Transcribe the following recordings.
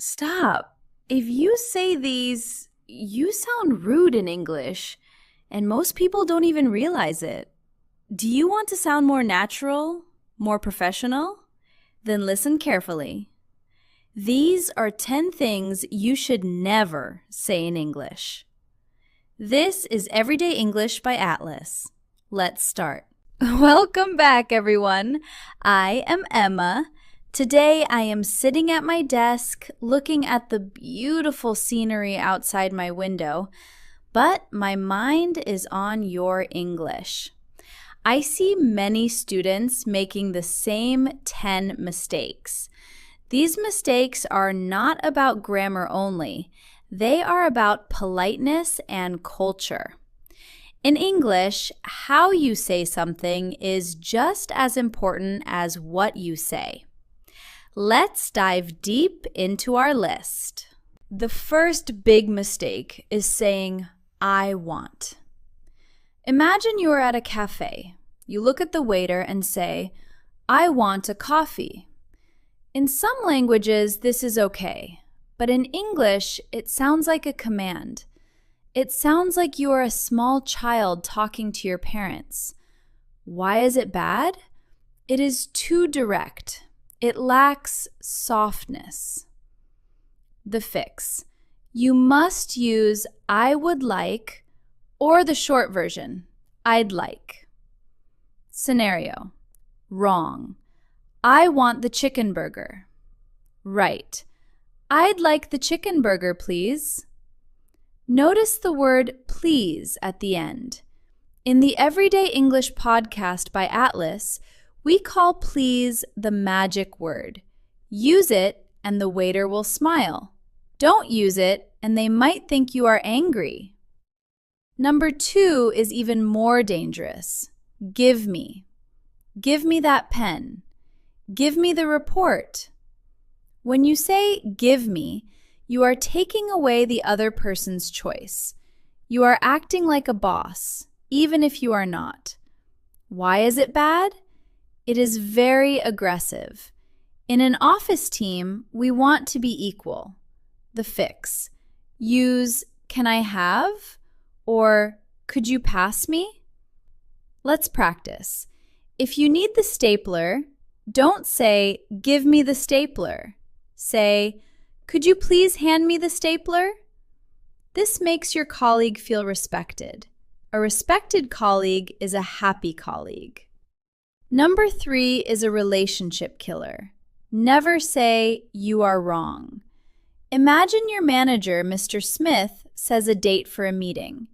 Stop. If you say these, you sound rude in English, and most people don't even realize it. Do you want to sound more natural, more professional? Then listen carefully. These are 10 things you should never say in English. This is Everyday English by Atlas. Let's start. Welcome back, everyone. I am Emma. Today I am sitting at my desk looking at the beautiful scenery outside my window, but my mind is on your English. I see many students making the same 10 mistakes. These mistakes are not about grammar only. They are about politeness and culture. In English, how you say something is just as important as what you say. Let's dive deep into our list. The first big mistake is saying, I want. Imagine you are at a cafe. You look at the waiter and say, I want a coffee. In some languages, this is okay, but in English, it sounds like a command. It sounds like you are a small child talking to your parents. Why is it bad? It is too direct. It lacks softness. The fix. You must use I would like or the short version, I'd like. Scenario. Wrong. I want the chicken burger. Right. I'd like the chicken burger, please. Notice the word please at the end. In the Everyday English podcast by Atlas, we call please the magic word. Use it and the waiter will smile. Don't use it and they might think you are angry. Number 2 is even more dangerous. Give me. Give me that pen. Give me the report. When you say give me, you are taking away the other person's choice. You are acting like a boss, even if you are not. Why is it bad? It is very aggressive. In an office team, we want to be equal. The fix. Use can I have or could you pass me? Let's practice. If you need the stapler, don't say give me the stapler. Say, could you please hand me the stapler? This makes your colleague feel respected. A respected colleague is a happy colleague. Number 3 is a relationship killer. Never say, you are wrong. Imagine your manager, Mr. Smith, says a date for a meeting.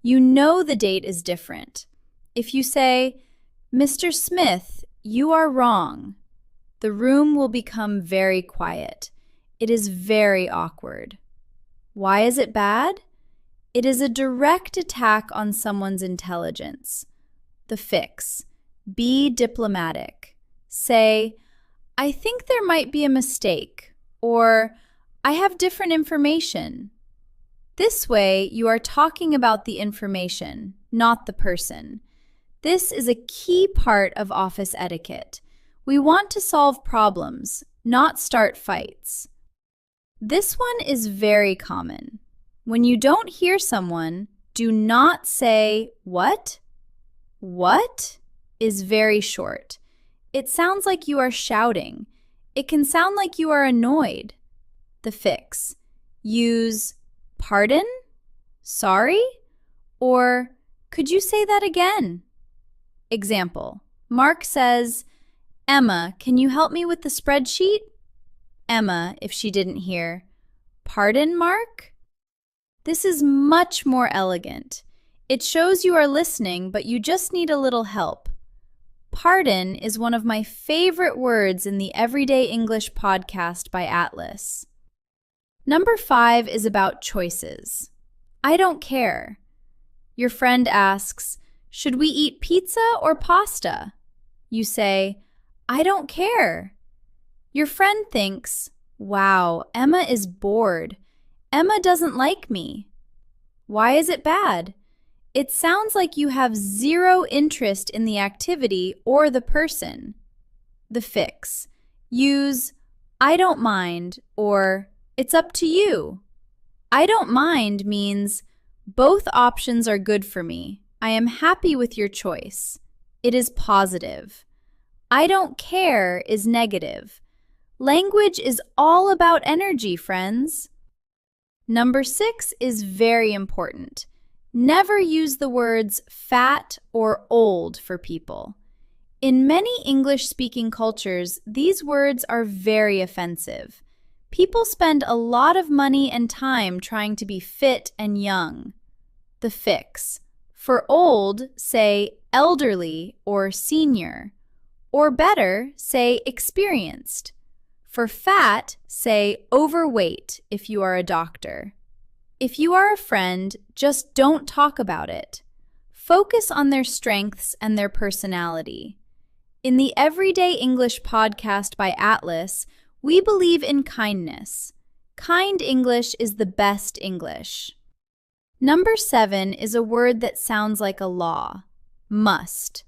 You know the date is different. If you say, Mr. Smith, you are wrong, the room will become very quiet. It is very awkward. Why is it bad? It is a direct attack on someone's intelligence. The fix. Be diplomatic. Say, I think there might be a mistake, or I have different information. This way, you are talking about the information, not the person. This is a key part of office etiquette. We want to solve problems, not start fights. This one is very common. When you don't hear someone, do not say, what? What is very short. It sounds like you are shouting. It can sound like you are annoyed. The fix. Use pardon, sorry, or could you say that again? Example. Mark says, Emma, can you help me with the spreadsheet? Emma, if she didn't hear, pardon, Mark? This is much more elegant. It shows you are listening, but you just need a little help. Pardon is one of my favorite words in the Everyday English podcast by Atlas. Number 5 is about choices. I don't care. Your friend asks, should we eat pizza or pasta? You say, I don't care. Your friend thinks, wow, Emma is bored. Emma doesn't like me. Why is it bad? It sounds like you have zero interest in the activity or the person. The fix. Use I don't mind or It's up to you. I don't mind means both options are good for me. I am happy with your choice. It is positive. I don't care is negative. Language is all about energy, friends. Number 6 is very important. Never use the words fat or old for people. In many English-speaking cultures, these words are very offensive. People spend a lot of money and time trying to be fit and young. The fix. For old, say elderly or senior. Or better, say experienced. For fat, say overweight if you are a doctor. If you are a friend, just don't talk about it. Focus on their strengths and their personality. In the Everyday English podcast by Atlas, we believe in kindness. Kind English is the best English. Number 7 is a word that sounds like a law. Must.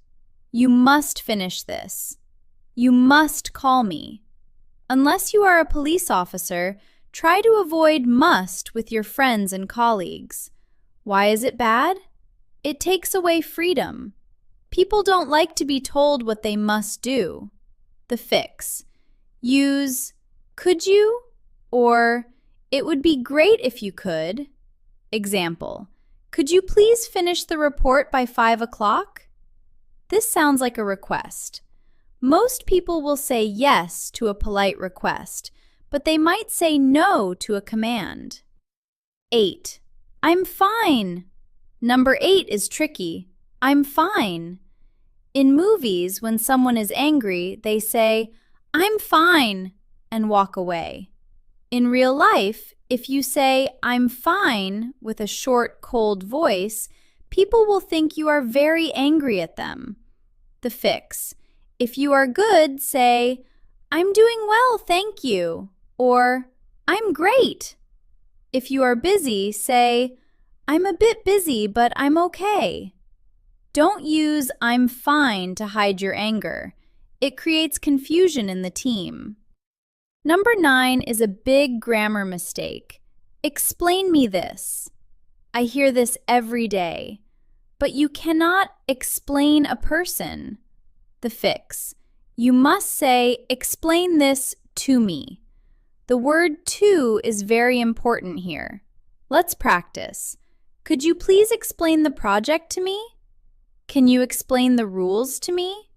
You must finish this. You must call me. Unless you are a police officer, try to avoid must with your friends and colleagues. Why is it bad? It takes away freedom. People don't like to be told what they must do. The fix. Use could you or it would be great if you could. Example, could you please finish the report by 5 o'clock? This sounds like a request. Most people will say yes to a polite request, but they might say no to a command. 8. I'm fine. Number 8 is tricky. I'm fine. In movies, when someone is angry, they say, I'm fine, and walk away. In real life, if you say, I'm fine, with a short, cold voice, people will think you are very angry at them. The fix. If you are good, say, I'm doing well, thank you, or I'm great. If you are busy, say, I'm a bit busy, but I'm okay. Don't use I'm fine to hide your anger. It creates confusion in the team. Number 9 is a big grammar mistake. Explain me this. I hear this every day. But you cannot explain a person. The fix. You must say, explain this to me. The word to is very important here. Let's practice. Could you please explain the project to me? Can you explain the rules to me?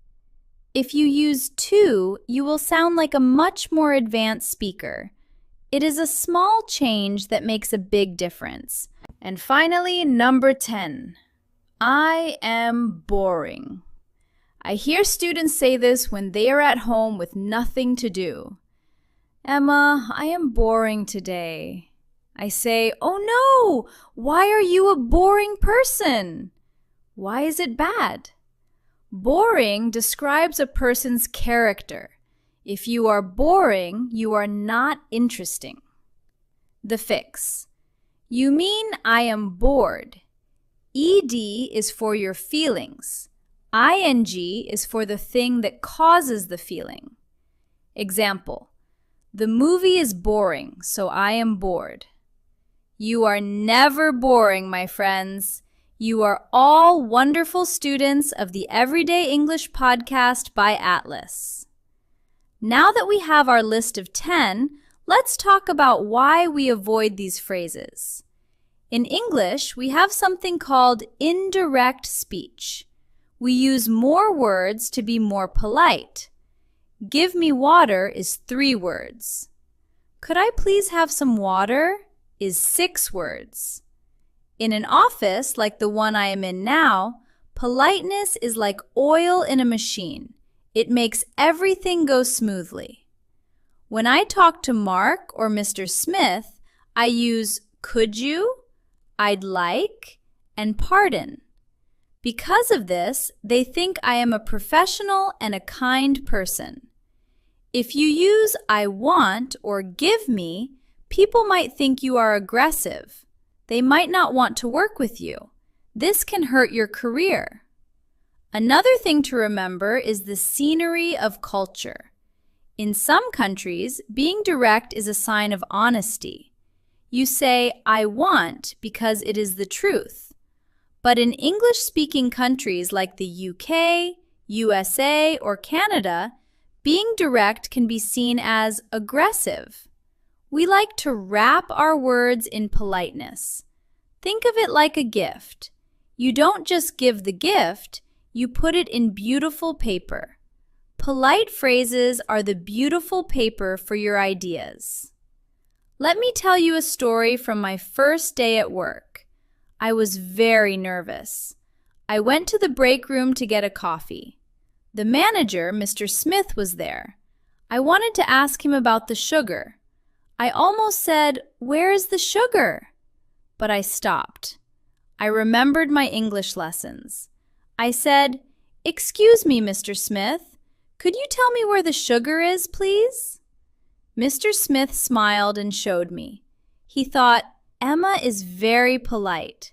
If you use to, you will sound like a much more advanced speaker. It is a small change that makes a big difference. And finally, number 10. I am boring. I hear students say this when they are at home with nothing to do. Emma, I am boring today. I say, oh no, why are you a boring person? Why is it bad? Boring describes a person's character. If you are boring, you are not interesting. The fix. You mean I am bored. ED is for your feelings. ING is for the thing that causes the feeling. Example. The movie is boring, so I am bored. You are never boring, my friends. You are all wonderful students of the Everyday English podcast by Atlas. Now that we have our list of 10, let's talk about why we avoid these phrases. In English, we have something called indirect speech. We use more words to be more polite. Give me water is 3 words. Could I please have some water is 6 words. In an office like the one I am in now, politeness is like oil in a machine. It makes everything go smoothly. When I talk to Mark or Mr. Smith, I use could you, I'd like, and pardon. Because of this, they think I am a professional and a kind person. If you use I want or give me, people might think you are aggressive. They might not want to work with you. This can hurt your career. Another thing to remember is the scenery of culture. In some countries, being direct is a sign of honesty. You say, I want, because it is the truth. But in English-speaking countries like the UK, USA, or Canada, being direct can be seen as aggressive. We like to wrap our words in politeness. Think of it like a gift. You don't just give the gift, you put it in beautiful paper. Polite phrases are the beautiful paper for your ideas. Let me tell you a story from my first day at work. I was very nervous. I went to the break room to get a coffee. The manager, Mr. Smith, was there. I wanted to ask him about the sugar. I almost said, "Where is the sugar?" But I stopped. I remembered my English lessons. I said, "Excuse me, Mr. Smith, could you tell me where the sugar is, please?" Mr. Smith smiled and showed me. He thought, Emma is very polite.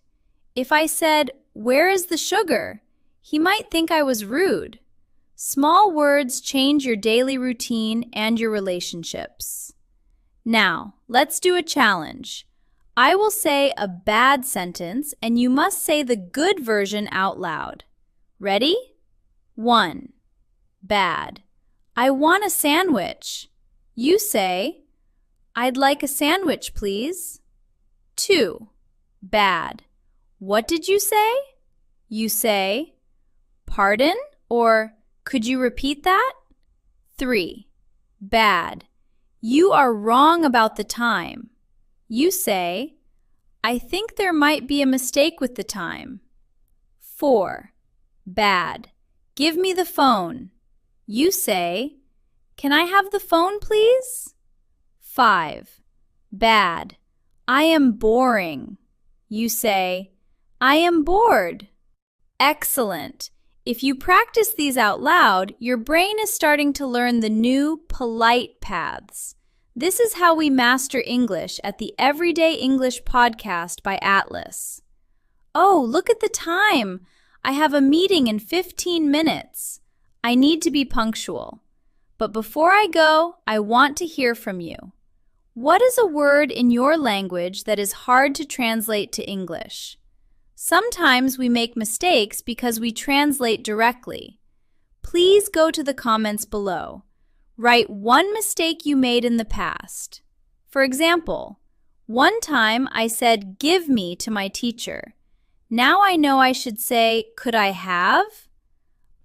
If I said, "Where is the sugar?" he might think I was rude. Small words change your daily routine and your relationships. Now, let's do a challenge. I will say a bad sentence and you must say the good version out loud. Ready? 1. Bad. I want a sandwich. You say, I'd like a sandwich, please. 2. Bad. What did you say? You say, pardon, or could you repeat that? 3. Bad. You are wrong about the time. You say, I think there might be a mistake with the time. 4. Bad. Give me the phone. You say, can I have the phone, please? 5. Bad. I am boring. You say, I am bored. Excellent. If you practice these out loud, your brain is starting to learn the new polite paths. This is how we master English at the Everyday English podcast by Atlas. Oh, look at the time. I have a meeting in 15 minutes. I need to be punctual. But before I go, I want to hear from you. What is a word in your language that is hard to translate to English? Sometimes we make mistakes because we translate directly. Please go to the comments below. Write one mistake you made in the past. For example, one time I said give me to my teacher. Now I know I should say, could I have?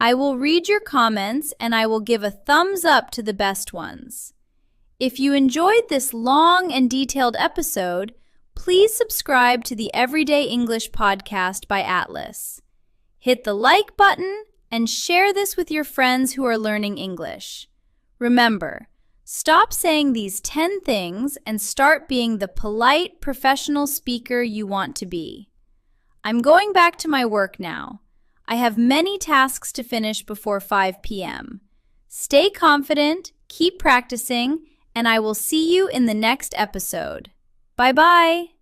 I will read your comments and I will give a thumbs up to the best ones. If you enjoyed this long and detailed episode, please subscribe to the Everyday English podcast by Atlas. Hit the like button and share this with your friends who are learning English. Remember, stop saying these 10 things and start being the polite, professional speaker you want to be. I'm going back to my work now. I have many tasks to finish before 5 p.m. Stay confident, keep practicing, and I will see you in the next episode. Bye-bye!